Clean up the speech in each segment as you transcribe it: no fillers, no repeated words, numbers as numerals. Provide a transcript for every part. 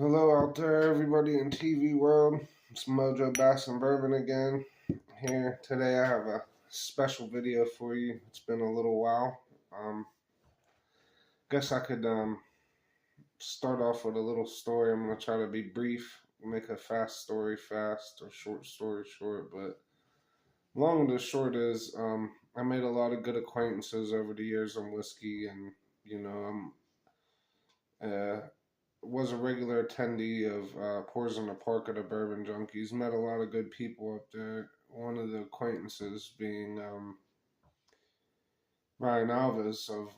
Hello out there, everybody in TV world. It's Mojo Bass and Bourbon again. Here today, I have a special video for you. It's been a little while. Guess I could start off with a little story. I'm gonna try to be brief, make a fast story fast or short story short. But long and the short is, I made a lot of good acquaintances over the years on whiskey, and I'm was a regular attendee of Pours in the Park at the Bourbon Junkies. Met a lot of good people up there. One of the acquaintances being Ryan Alves of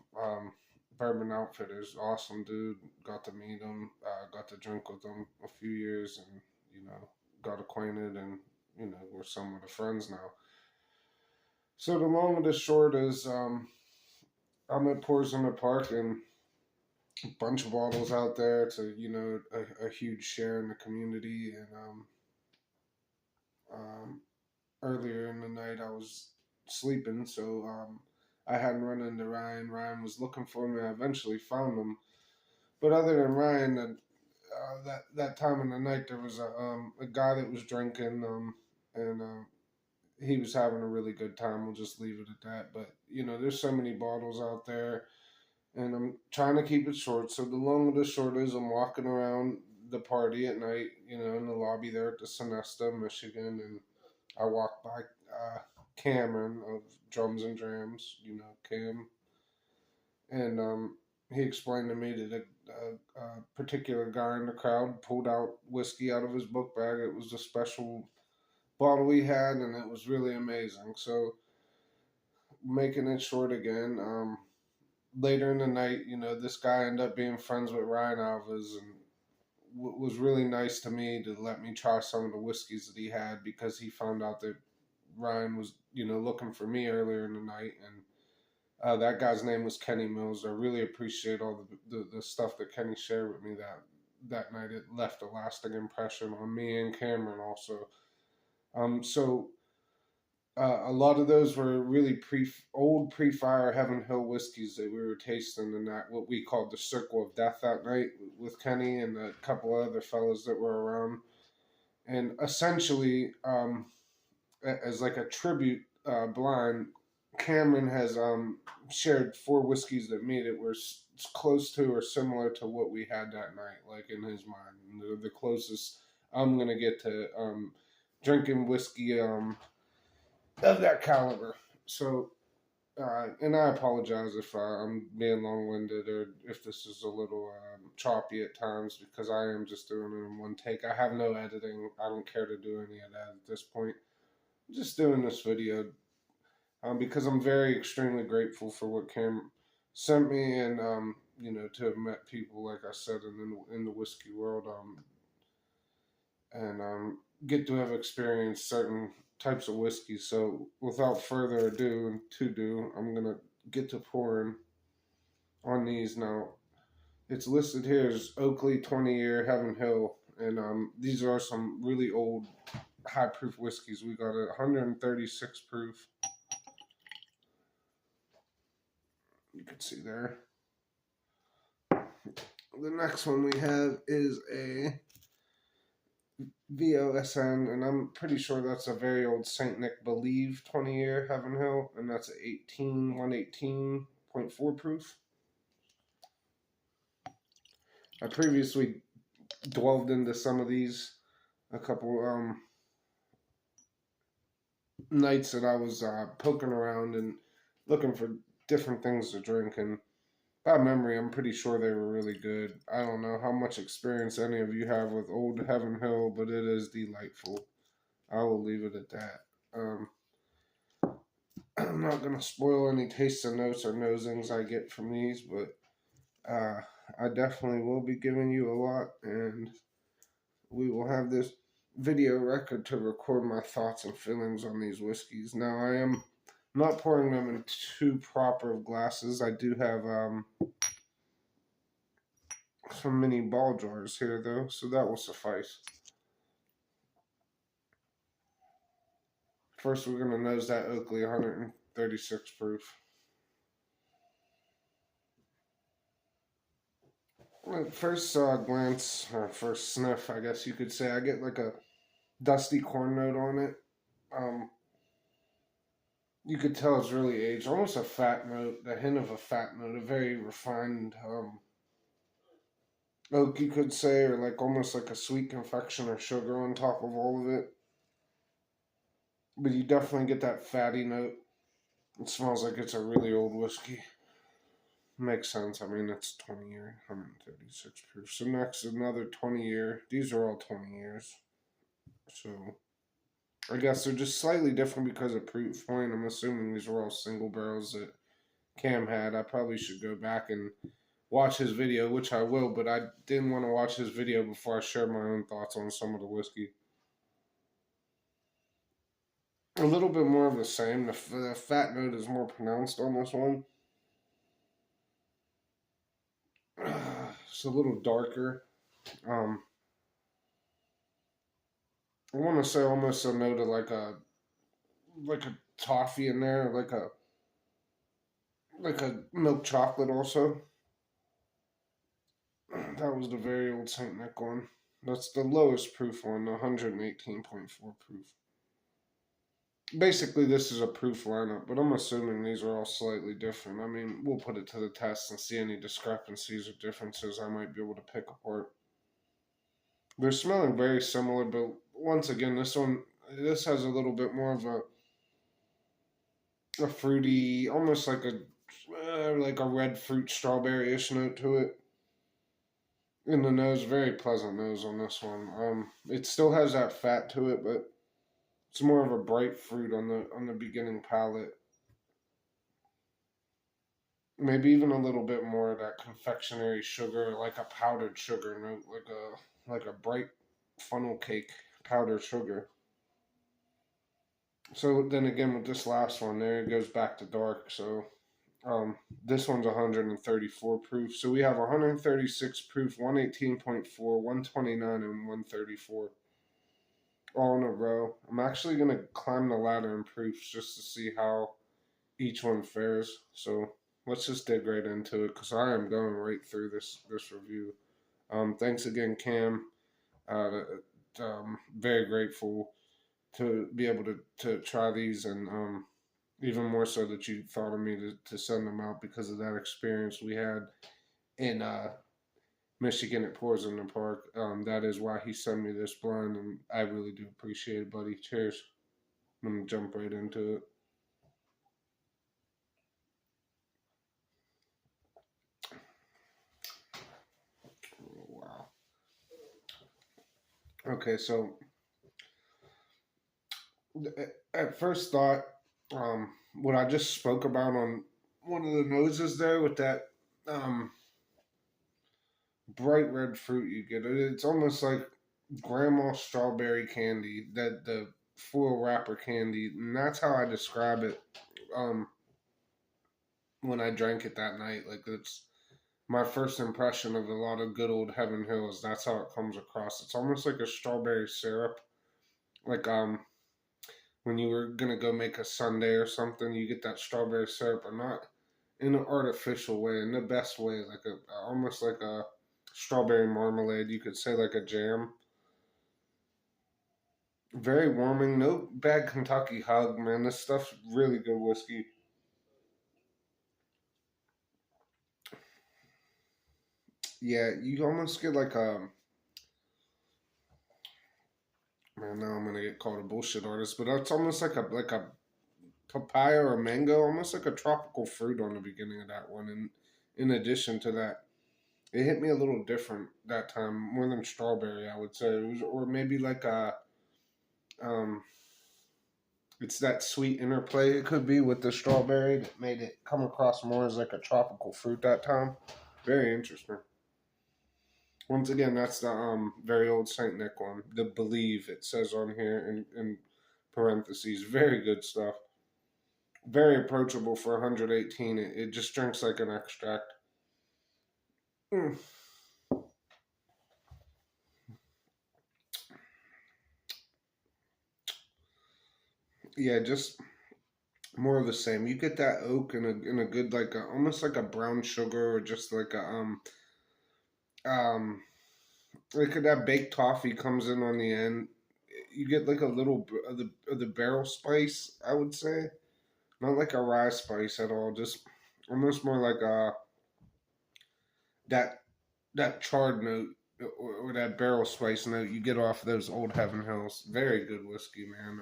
Bourbon Outfitters. Awesome dude. Got to meet him. Got to drink with him a few years, and got acquainted, and we're somewhat of friends now. So the long and the short is, I'm at Pours in the Park, and bunch of bottles out there. It's a huge share in the community. And earlier in the night I was sleeping, so I hadn't run into Ryan. Ryan was looking for me. I eventually found him, but other than Ryan, that time in the night there was a guy that was drinking, and he was having a really good time. We'll just leave it at that. But there's so many bottles out there, and I'm trying to keep it short. So the long and the short is, I'm walking around the party at night, in the lobby there at the Sonesta, Michigan, and I walk by Cameron of Drums and Drams, Cam, and he explained to me that a particular guy in the crowd pulled out whiskey out of his book bag. It was a special bottle he had, and it was really amazing. So, making it short again, later in the night, this guy ended up being friends with Ryan Alves, and was really nice to me to let me try some of the whiskeys that he had, because he found out that Ryan was, looking for me earlier in the night. And that guy's name was Kenny Mills. I really appreciate all the stuff that Kenny shared with me that night. It left a lasting impression on me and Cameron also. A lot of those were really old pre-fire Heaven Hill whiskeys that we were tasting, and that what we called the Circle of Death that night with Kenny and a couple of other fellas that were around. And essentially, as like a tribute blind, Cameron has shared 4 whiskeys that made it were close to or similar to what we had that night, like in his mind. And they're the closest I'm gonna get to drinking whiskey of that caliber. So, and I apologize if I'm being long-winded, or if this is a little choppy at times, because I am just doing it in one take. I have no editing. I don't care to do any of that at this point. I'm just doing this video because I'm very extremely grateful for what Cam sent me, and to have met people, like I said, in the whiskey world, and get to have experienced certain types of whiskey. So without further ado, I'm gonna get to pouring on these now. It's listed here as Oakley 20-year Heaven Hill, and these are some really old high proof whiskeys. We got a 136 proof. You can see there. The next one we have is a VOSN, and I'm pretty sure that's a very old St. Nick Believe 20-year Heaven Hill, and that's a 118.4 proof. I previously delved into some of these a couple nights that I was poking around and looking for different things to drink, and by memory, I'm pretty sure they were really good. I don't know how much experience any of you have with Old Heaven Hill, but it is delightful. I will leave it at that. I'm not going to spoil any tastes and notes or nosings I get from these, but I definitely will be giving you a lot, and we will have this video record to record my thoughts and feelings on these whiskeys. Now, I am not pouring them in 2 proper glasses. I do have some mini ball jars here, though, so that will suffice. First, we're going to nose that Oakley 136 proof. At first glance, or first sniff, I guess you could say, I get like a dusty corn note on it. Um, you could tell it's really aged, almost a fat note, the hint of a fat note, a very refined oak, you could say, or like almost like a sweet confection or sugar on top of all of it. But you definitely get that fatty note. It smells like it's a really old whiskey. Makes sense. I mean, it's 20 year, 136 proof. So next, another 20 year. These are all 20 years. So I guess they're just slightly different because of proof point. I'm assuming these were all single barrels that Cam had. I probably should go back and watch his video, which I will, but I didn't want to watch his video before I shared my own thoughts on some of the whiskey. A little bit more of the same. The fat note is more pronounced on this one. It's a little darker. Um, I want to say almost a note of like a toffee in there, like a milk chocolate also. That was the very old Saint Nick one. That's the lowest proof one, 118.4 proof. Basically, this is a proof lineup, but I'm assuming these are all slightly different. I mean, we'll put it to the test and see any discrepancies or differences I might be able to pick apart. They're smelling very similar, but once again, this has a little bit more of a fruity, almost like a red fruit strawberry-ish note to it. In the nose, very pleasant nose on this one. It still has that fat to it, but it's more of a bright fruit on the beginning palate. Maybe even a little bit more of that confectionery sugar, like a powdered sugar note, like a bright funnel cake powdered sugar. So then again with this last one, there it goes back to dark. So this one's 134 proof. So we have 136 proof, 118.4, 129, and 134 all in a row. I'm actually going to climb the ladder in proofs just to see how each one fares. So let's just dig right into it because I am going right through this review. Thanks again, Cam. Very grateful to be able to try these and even more so that you thought of me to send them out because of that experience we had in Michigan at Pours in the Park. That is why he sent me this blend, and I really do appreciate it, buddy. Cheers. I'm going to jump right into it. Oh, wow. Okay, so at first thought, what I just spoke about on one of the noses there with that um, bright red fruit you get, it's almost like grandma strawberry candy, that the foil wrapper candy, and that's how I describe it um, when I drank it that night. Like it's my first impression of a lot of good old Heaven Hills. That's how it comes across. It's almost like a strawberry syrup, like when you were gonna go make a sundae or something, you get that strawberry syrup, but not in an artificial way, in the best way, like a almost like a strawberry marmalade. You could say like a jam. Very warming. No bad Kentucky hug, man. This stuff's really good whiskey. Yeah, you almost get like a man. Now I'm gonna get called a bullshit artist, but it's almost like a papaya or mango, almost like a tropical fruit on the beginning of that one. And in addition to that, it hit me a little different that time, more than strawberry, I would say. It was, or maybe like a, um, it's that sweet interplay it could be with the strawberry that made it come across more as like a tropical fruit that time. Very interesting. Once again, that's the very old Saint Nick one. The Believe it says on here in parentheses. Very good stuff. Very approachable for 118. It just drinks like an extract. Mm. Yeah, just more of the same. You get that oak in a good like almost like a brown sugar or just like a Um, like that baked toffee comes in on the end. You get like a little of the barrel spice, I would say. Not like a rye spice at all. Just almost more like that that charred note or that barrel spice note you get off those old Heaven Hills. Very good whiskey, man.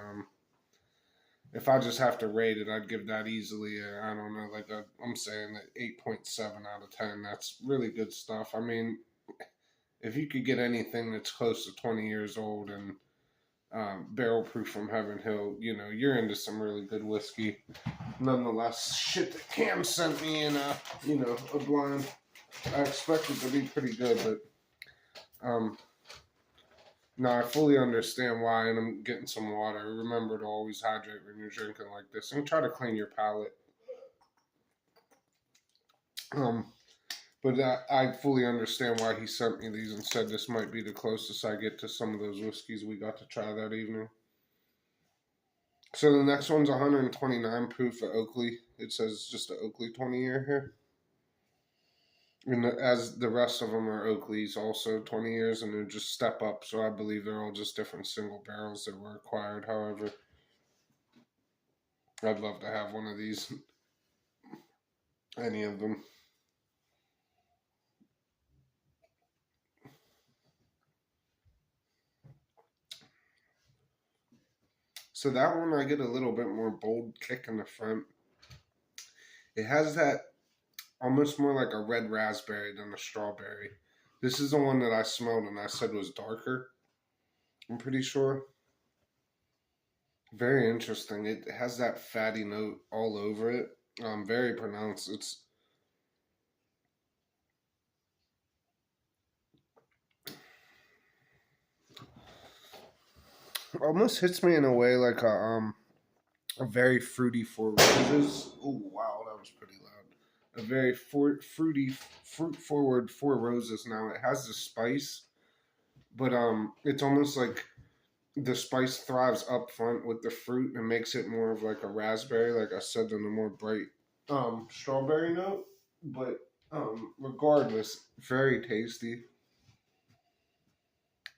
If I just have to rate it, I'd give that easily. I don't know, like I'm saying that 8.7 out of 10. That's really good stuff. I mean, if you could get anything that's close to 20 years old and barrel proof from Heaven Hill, you know, you're into some really good whiskey. Nonetheless, shit that Cam sent me in a blind. I expected to be pretty good, but no, I fully understand why, and I'm getting some water. Remember to always hydrate when you're drinking like this, and try to clean your palate. Um, but I fully understand why he sent me these and said this might be the closest I get to some of those whiskeys we got to try that evening. So the next one's 129 proof at Oakley. It says just an Oakley 20 year here. And as the rest of them are Oakleys, also 20 years, and they're just step up. So I believe they're all just different single barrels that were acquired. However, I'd love to have one of these, any of them. So that one, I get a little bit more bold kick in the front. It has that almost more like a red raspberry than a strawberry. This is the one that I smelled and I said was darker. I'm pretty sure. Very interesting. It has that fatty note all over it. Very pronounced. It's almost hits me in a way like a very fruity Four Roses. Oh wow, that was pretty loud. A very fruity, fruit forward Four Roses. Now it has the spice, but it's almost like the spice thrives up front with the fruit and makes it more of like a raspberry, like I said, than a more bright strawberry note. But regardless, very tasty.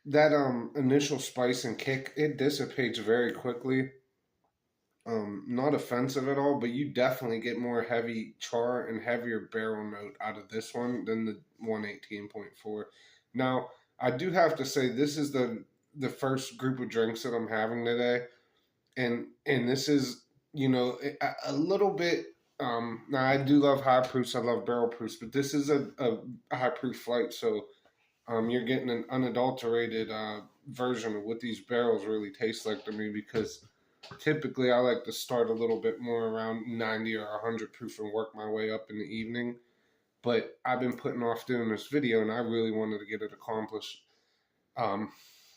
That initial spice and kick, it dissipates very quickly. Not offensive at all, but you definitely get more heavy char and heavier barrel note out of this one than the 118.4. Now, I do have to say this is the first group of drinks that I'm having today, and this is a little bit. Now I do love high proofs. I love barrel proofs, but this is a high proof flight, so you're getting an unadulterated version of what these barrels really taste like to me because typically I like to start a little bit more around 90 or 100 proof and work my way up in the evening. But I've been putting off doing this video and I really wanted to get it accomplished. Um,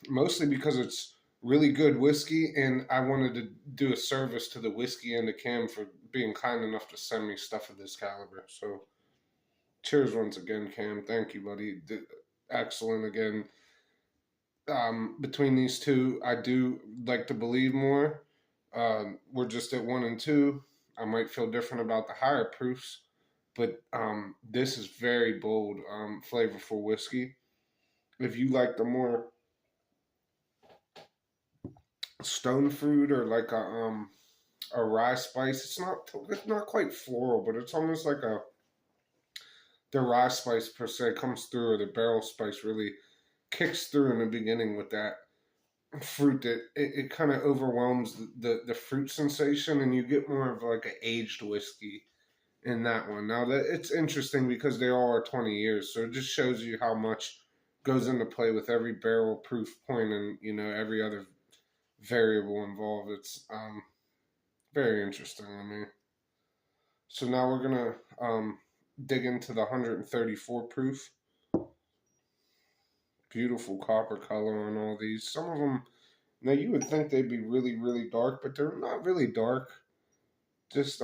Mostly because it's really good whiskey and I wanted to do a service to the whiskey and the Cam for being kind enough to send me stuff of this caliber. So cheers once again, Cam. Thank you, buddy. Excellent again. Between these two, I do like to believe more. We're just at 1 and 2. I might feel different about the higher proofs, but this is very bold, flavorful whiskey. If you like the more stone fruit or like a rye spice, it's not quite floral, but it's almost like the rye spice per se comes through, or the barrel spice really kicks through in the beginning with that fruit that it kind of overwhelms the fruit sensation and you get more of like an aged whiskey in that one. Now that it's interesting because they all are 20 years, so it just shows you how much goes into play with every barrel proof point and every other variable involved. It's very interesting. I mean, so now we're gonna dig into the 134 proof. Beautiful copper color on all these. Some of them, now you would think they'd be really, really dark, but they're not really dark. Just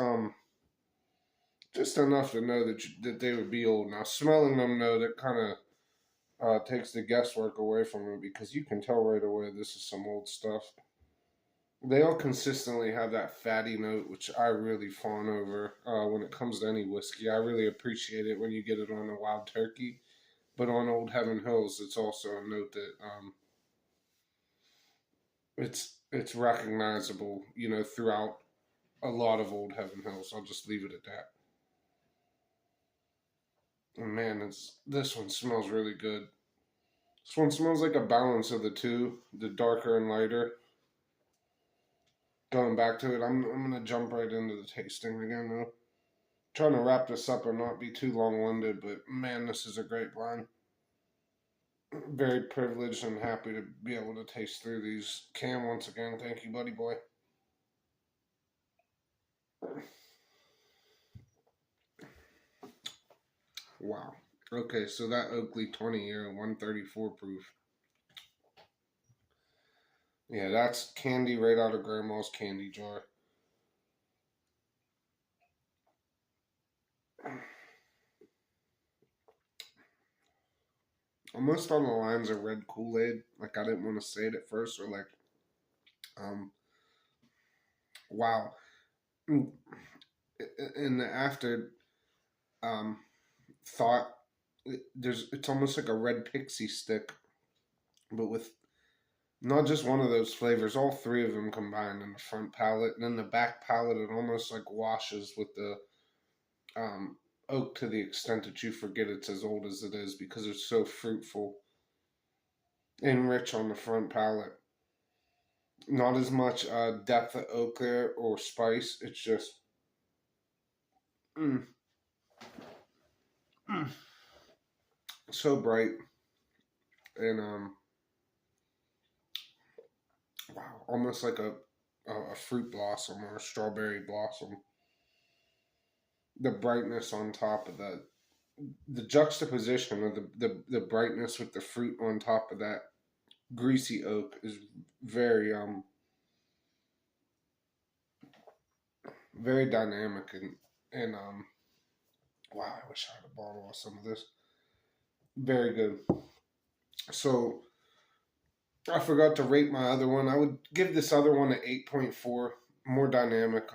just enough to know that they would be old. Now smelling them, though, that kind of takes the guesswork away from it because you can tell right away this is some old stuff. They all consistently have that fatty note, which I really fawn over when it comes to any whiskey. I really appreciate it when you get it on a wild turkey But on Old Heaven Hills, it's also a note that it's recognizable, throughout a lot of Old Heaven Hills. I'll just leave it at that. And man, this one smells really good. This one smells like a balance of the two, the darker and lighter. Going back to it, I'm gonna jump right into the tasting again though. Trying to wrap this up and not be too long-winded, but man, this is a great wine. Very privileged and happy to be able to taste through these. Cam, once again, thank you, buddy boy. Wow. Okay, so that Oakley 20-year, 134 proof. Yeah, that's candy right out of Grandma's candy jar. Almost on the lines of red Kool-Aid. Like, I didn't want to say it at first, or like, wow. In the after thought, it's almost like a red pixie stick, but with not just one of those flavors, all three of them combined in the front palate, and then the back palate, it almost like washes with the oak to the extent that you forget it's as old as it is because it's so fruitful and rich on the front palate. Not as much depth of oak there or spice. It's just mm, mm, so bright and wow, almost like a fruit blossom or a strawberry blossom. The brightness on top of the juxtaposition of the brightness with the fruit on top of that greasy oak is very very dynamic and wow, I wish I had a bottle of some of this. Very good. So I forgot to rate my other one. I would give this other one an 8.4. More dynamic.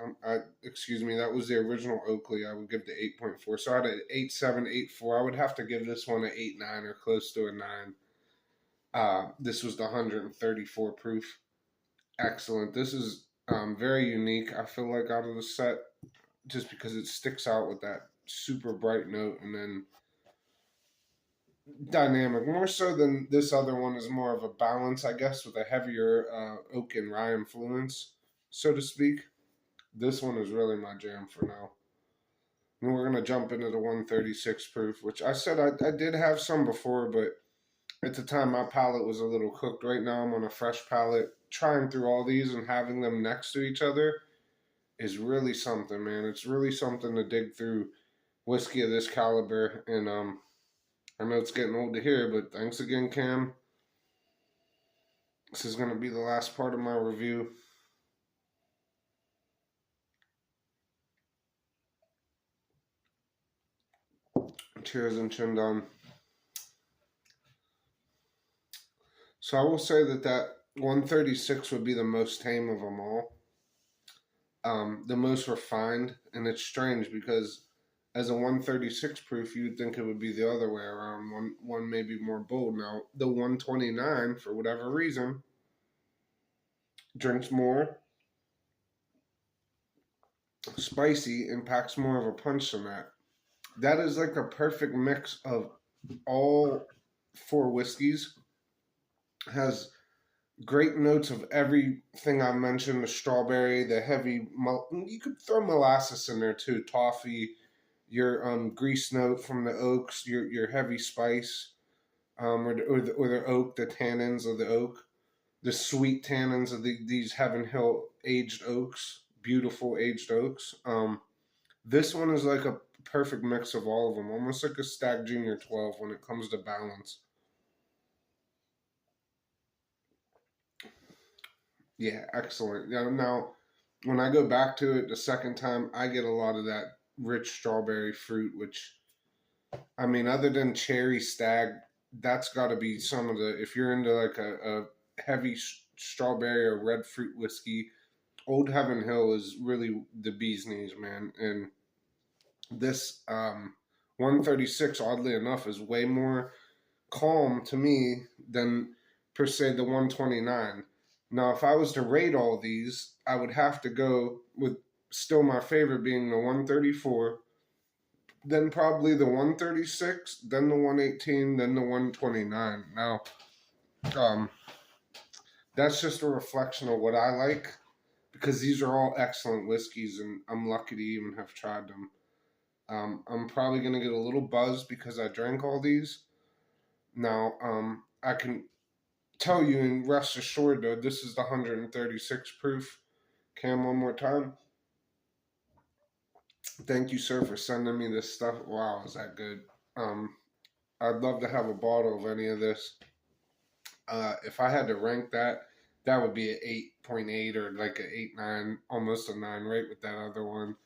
Excuse me, that was the original Oakley. I would give the 8.4. So I had an 8.7, 8.4. I would have to give this one an 8.9 or close to a 9. This was the 134 proof. Excellent. This is very unique. I feel like out of the set, just because it sticks out with that super bright note and then dynamic. More so than this other one is more of a balance, I guess, with a heavier oak and rye influence, so to speak. This one is really my jam for now. And we're going to jump into the 136 proof, which I said I did have some before, but at the time my palate was a little cooked. Right now I'm on a fresh palate. Trying through all these and having them next to each other is really something, man. It's really something to dig through whiskey of this caliber. And I know it's getting old to hear, but thanks again, Cam. This is going to be the last part of my review. Cheers and chin down. So I will say that 136 would be the most tame of them all. The most refined, and it's strange because as a 136 proof, you'd think it would be the other way around. One maybe more bold. Now, the 129, for whatever reason, drinks more, spicy, and packs more of a punch than that. That is like a perfect mix of all four whiskeys. Has great notes of everything I mentioned: the strawberry, the heavy. You could throw molasses in there too, toffee. Your grease note from the oaks, your heavy spice, or the oak, the tannins of the oak, the sweet tannins of these Heaven Hill aged oaks, beautiful aged oaks. This one is like a perfect mix of all of them, almost like a Stag Junior 12 when it comes to balance. Yeah, excellent. Now, when I go back to it the second time, I get a lot of that rich strawberry fruit, which, I mean, other than cherry stag, that's got to be some of the, if you're into like a heavy strawberry or red fruit whiskey, Old Heaven Hill is really the bee's knees, man. And this 136, oddly enough, is way more calm to me than per se the 129. Now, if I was to rate all these, I would have to go with still my favorite being the 134, then probably the 136, then the 118, then the 129. Now, um, that's just a reflection of what I like because these are all excellent whiskeys, and I'm lucky to even have tried them. I'm probably gonna get a little buzzed because I drank all these. Now, I can tell you and rest assured though, this is the 136 proof. Cam, one more time. Thank you, sir, for sending me this stuff. Wow, is that good? Um, I'd love to have a bottle of any of this. If I had to rank that, that would be an 8.8 or like an 8.9, almost a 9 rate with that other one.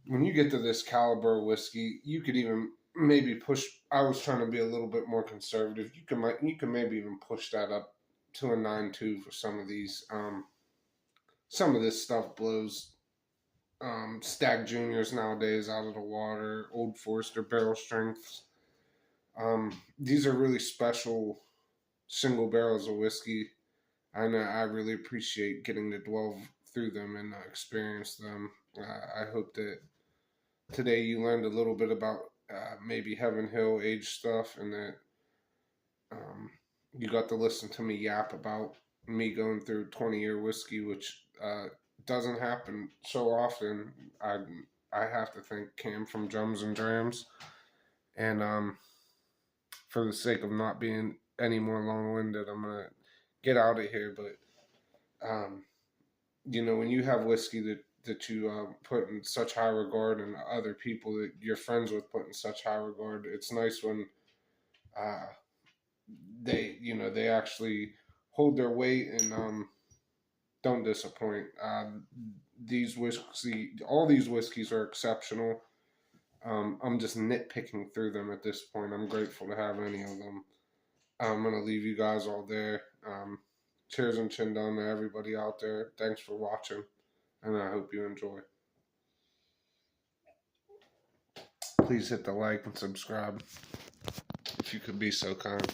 When you get to this caliber of whiskey, you could even maybe push. I was trying to be a little bit more conservative. You can maybe even push that up to a 9.2 for some of these. Some of this stuff blows Stag Juniors nowadays out of the water. Old Forester barrel strengths. These are really special single barrels of whiskey. And I really appreciate getting to delve through them and experience them. I hope that today you learned a little bit about maybe Heaven Hill age stuff, and that you got to listen to me yap about me going through 20-year whiskey, which doesn't happen so often. I have to thank Cam from Drums and Drams, and for the sake of not being any more long-winded, I'm gonna get out of here. But when you have whiskey that you put in such high regard, and other people that you're friends with put in such high regard, it's nice when uh, they actually hold their weight and don't disappoint. All these whiskeys are exceptional. I'm just nitpicking through them at this point. I'm grateful to have any of them. I'm gonna leave you guys all there. Cheers and chin down to everybody out there. Thanks for watching, and I hope you enjoy. Please hit the like and subscribe if you could be so kind.